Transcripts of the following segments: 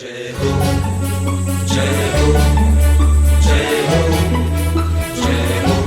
जय हो जय हो जय हो जय हो।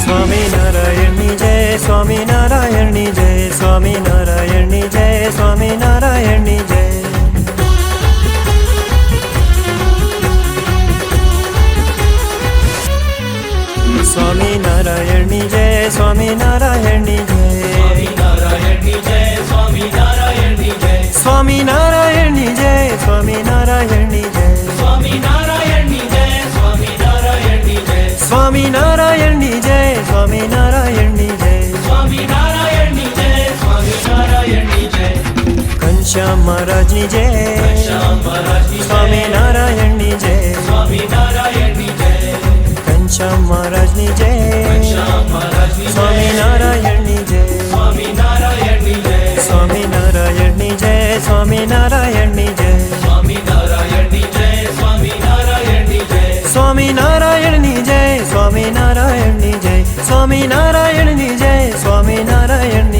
स्वामीनारायणनी जय स्वामीनारायणनी जय स्वामीनारायणनी जय स्वामीनारायणनी जय स्वामीनारायणनी जय स्वामीनारायणनी जय स्वामीनारायणनी जय स्वामीनारायणनी जय स्वामीनारायणनी जय स्वामीनारायणनी जय स्वामीनारायणनी जय स्वामीनारायणनी जय स्वामीनारायणनी जय स्वामीनारायणनी जय स्वामीनारायणनी जय घनश्याम महाराजनी जय स्वामीनारायणनी जय स्वामीनारायणनी जय घनश्याम महाराजनी जय स्वामीनारायणनी जय स्वामीनारायणनी जय स्वामीनारायणनी जय स्वामीनारायणनी जय स्वामीनारायणनी जय स्वामीनारायणनी जय स्वामीनारायणनी जय स्वामीनारायणनी जय स्वामीनारायणनी जय स्वामीनारायण